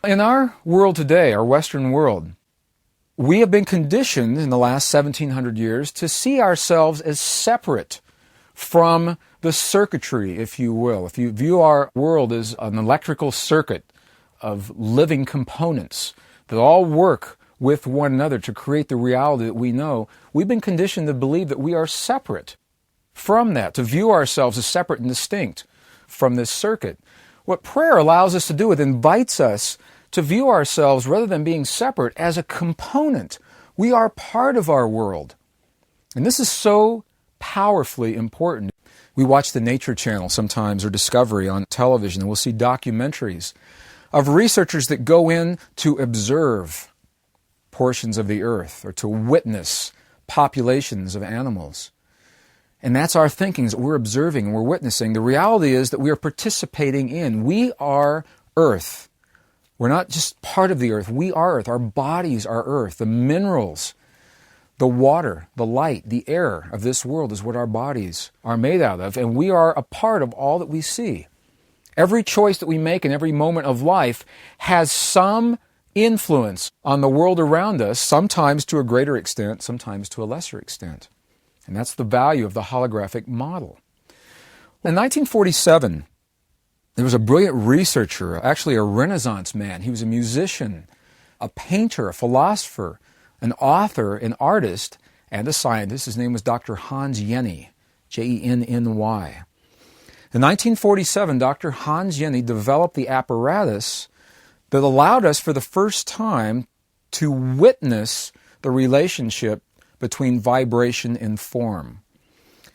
In our world today, our Western world, we have been conditioned in the last 1700 years to see ourselves as separate from the circuitry, if you will. If you view our world as an electrical circuit of living components that all work with one another to create the reality that we know, we've been conditioned to believe that we are separate from that, to view ourselves as separate and distinct from this circuit. What prayer allows us to do, it invites us to view ourselves, rather than being separate, as a component. We are part of our world. And this is so powerfully important. We watch the Nature Channel sometimes, or Discovery on television, and we'll see documentaries of researchers that go in to observe portions of the earth, or to witness populations of animals. And that's our thinking, is that we're observing and we're witnessing. The reality is that we are participating in. We are Earth. We're not just part of the earth. We are earth. Our bodies are earth. The minerals, the water, the light, the air of this world is what our bodies are made out of. And we are a part of all that we see. Every choice that we make in every moment of life has some influence on the world around us, sometimes to a greater extent, sometimes to a lesser extent. And that's the value of the holographic model. In 1947, there was a brilliant researcher, actually a Renaissance man. He was a musician, a painter, a philosopher, an author, an artist, and a scientist. His name was Dr. Hans Jenny, Jenny. In 1947, Dr. Hans Jenny developed the apparatus that allowed us for the first time to witness the relationship between vibration and form.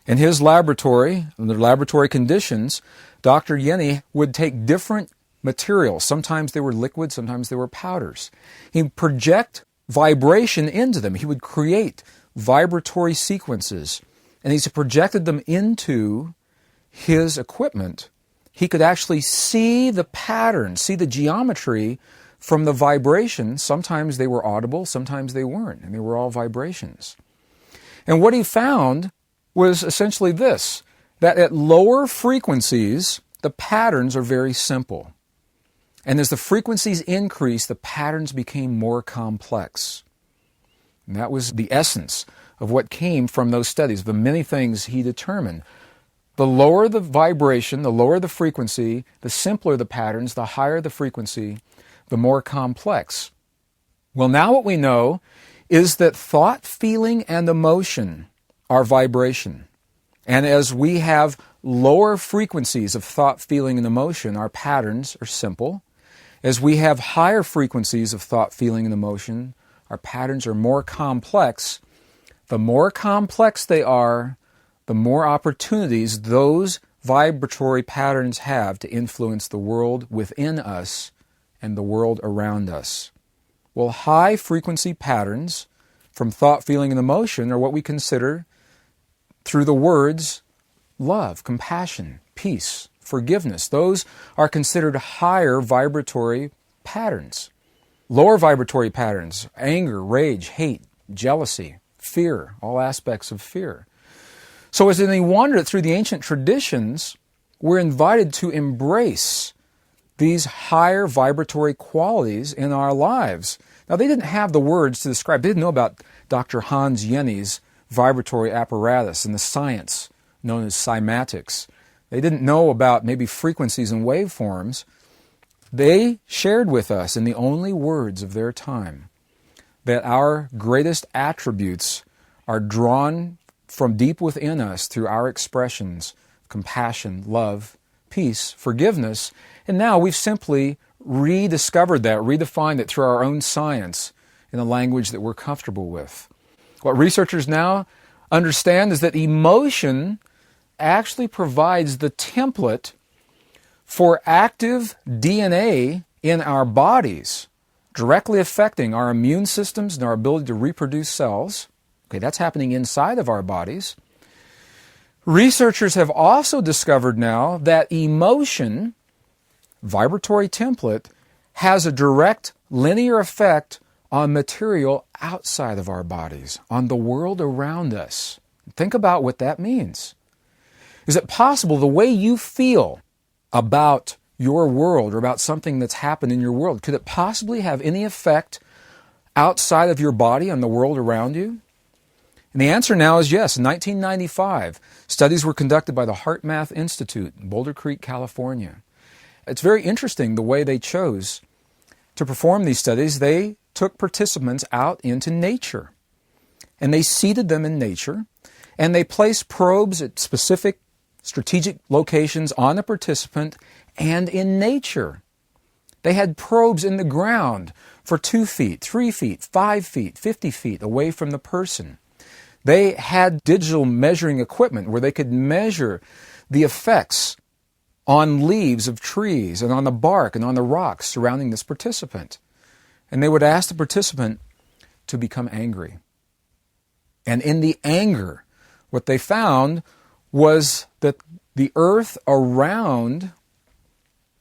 In his laboratory, under laboratory conditions, Dr. Jenny would take different materials. Sometimes they were liquid, sometimes they were powders. He'd project vibration into them. He would create vibratory sequences. And as he projected them into his equipment, he could actually see the pattern, see the geometry from the vibration. Sometimes they were audible, sometimes they weren't, and they were all vibrations. And what he found was essentially this, that at lower frequencies, the patterns are very simple. And as the frequencies increased, the patterns became more complex. And that was the essence of what came from those studies, the many things he determined. The lower the vibration, the lower the frequency, the simpler the patterns, the higher the frequency, the more complex. Well, now what we know is that thought, feeling, and emotion are vibration. And as we have lower frequencies of thought, feeling, and emotion, our patterns are simple. As we have higher frequencies of thought, feeling, and emotion, our patterns are more complex. The more complex they are, the more opportunities those vibratory patterns have to influence the world within us and the world around us. Well, high frequency patterns from thought, feeling, and emotion are what we consider through the words love, compassion, peace, forgiveness. Those are considered higher vibratory patterns. Lower vibratory patterns, anger, rage, hate, jealousy, fear, all aspects of fear. So as we wander through the ancient traditions, we're invited to embrace these higher vibratory qualities in our lives. Now, they didn't have the words to describe. They didn't know about Dr. Hans Jenny's vibratory apparatus and the science known as cymatics. They didn't know about maybe frequencies and waveforms. They shared with us in the only words of their time that our greatest attributes are drawn from deep within us through our expressions, compassion, love, peace, forgiveness. And now we've simply rediscovered that, redefined it through our own science in a language that we're comfortable with. What researchers now understand is that emotion actually provides the template for active DNA in our bodies, directly affecting our immune systems and our ability to reproduce cells. Okay, that's happening inside of our bodies. Researchers have also discovered now that emotion, vibratory template, has a direct linear effect on material outside of our bodies, on the world around us. Think about what that means. Is it possible the way you feel about your world or about something that's happened in your world? Could it possibly have any effect outside of your body on the world around you? And the answer now is yes. In 1995, studies were conducted by the HeartMath Institute in Boulder Creek, California. It's very interesting the way they chose to perform these studies. They took participants out into nature, and they seated them in nature, and they placed probes at specific strategic locations on the participant and in nature. They had probes in the ground for 2 feet, 3 feet, 5 feet, 50 feet away from the person. They had digital measuring equipment where they could measure the effects on leaves of trees and on the bark and on the rocks surrounding this participant. And they would ask the participant to become angry. And in the anger, what they found was that the earth around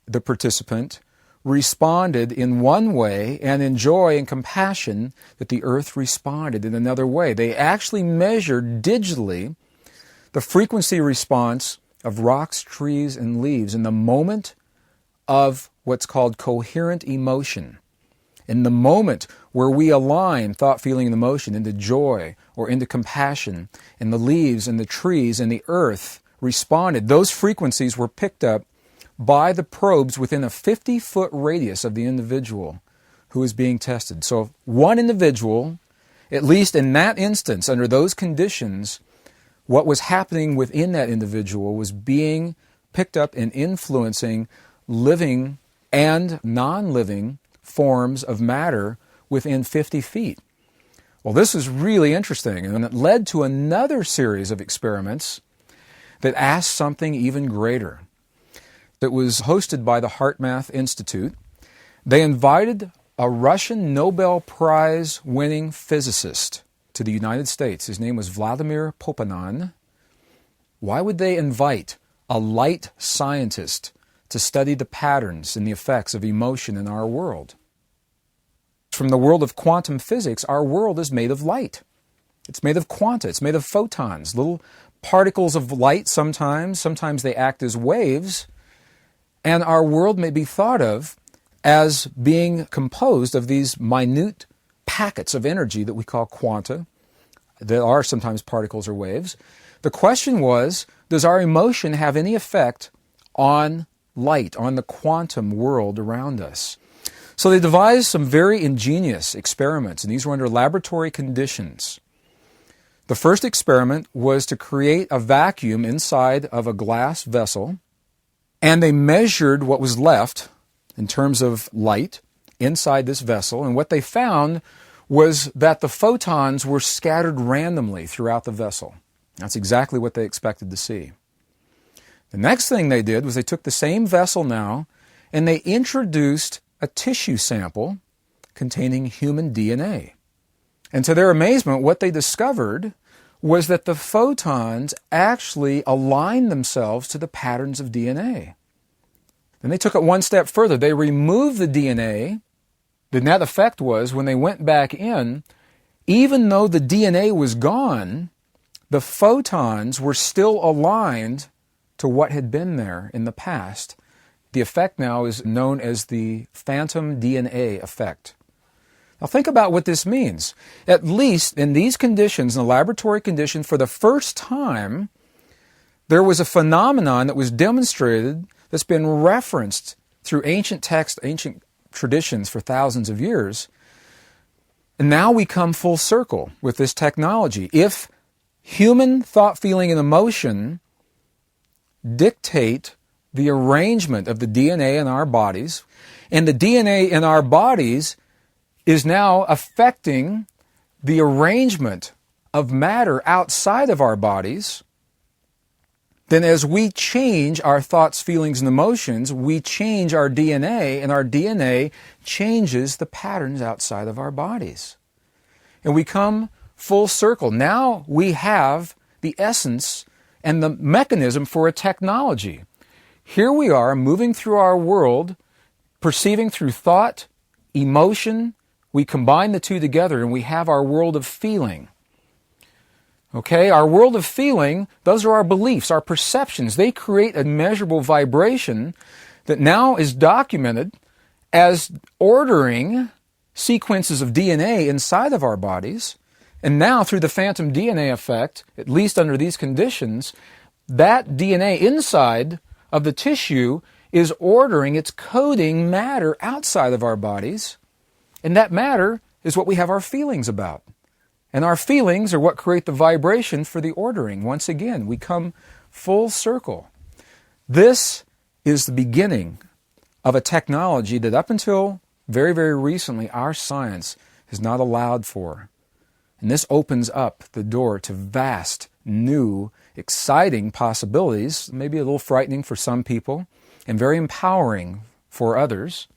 the participant responded in one way, and in joy and compassion that the earth responded in another way. They actually measured digitally the frequency response of rocks, trees, and leaves in the moment of what's called coherent emotion. In the moment where we align thought, feeling, and emotion into joy or into compassion, and the leaves and the trees and the earth responded, those frequencies were picked up by the probes within a 50-foot radius of the individual who is being tested. So one individual, at least in that instance, under those conditions, what was happening within that individual was being picked up and influencing living and non-living forms of matter within 50 feet. Well, this is really interesting, and it led to another series of experiments that asked something even greater. It was hosted by the HeartMath Institute. They invited a Russian Nobel Prize winning physicist to the United States. His name was Vladimir Poponan. Why would they invite a light scientist to study the patterns and the effects of emotion in our world? From the world of quantum physics, our world is made of light. It's made of quanta. It's made of photons, little particles of light sometimes. Sometimes they act as waves. And our world may be thought of as being composed of these minute packets of energy that we call quanta, that are sometimes particles or waves. The question was, does our emotion have any effect on light, on the quantum world around us? So they devised some very ingenious experiments, and these were under laboratory conditions. The first experiment was to create a vacuum inside of a glass vessel, and they measured what was left in terms of light inside this vessel, and what they found was that the photons were scattered randomly throughout the vessel. That's exactly what they expected to see. The next thing they did was they took the same vessel now, and they introduced a tissue sample containing human DNA. And to their amazement, what they discovered was that the photons actually aligned themselves to the patterns of DNA. Then they took it one step further. They removed the DNA. The net effect was, when they went back in, even though the DNA was gone, the photons were still aligned to what had been there in the past. The effect now is known as the phantom DNA effect. Now think about what this means. At least in these conditions, in the laboratory conditions, for the first time, there was a phenomenon that was demonstrated that's been referenced through ancient texts, ancient traditions for thousands of years. And now we come full circle with this technology. If human thought, feeling, and emotion dictate the arrangement of the DNA in our bodies, and the DNA in our bodies is now affecting the arrangement of matter outside of our bodies, then as we change our thoughts, feelings, and emotions, we change our DNA, and our DNA changes the patterns outside of our bodies. And we come full circle. Now we have the essence and the mechanism for a technology. Here we are moving through our world, perceiving through thought, emotion. We combine the two together and we have our world of feeling. Okay, our world of feeling, those are our beliefs, our perceptions. They create a measurable vibration that now is documented as ordering sequences of DNA inside of our bodies. And now, through the phantom DNA effect, at least under these conditions, that DNA inside of the tissue is ordering, it's coding matter outside of our bodies. And that matter is what we have our feelings about. And our feelings are what create the vibration for the ordering. Once again, we come full circle. This is the beginning of a technology that up until very, very recently our science has not allowed for. And this opens up the door to vast, new, exciting possibilities, maybe a little frightening for some people, and very empowering for others.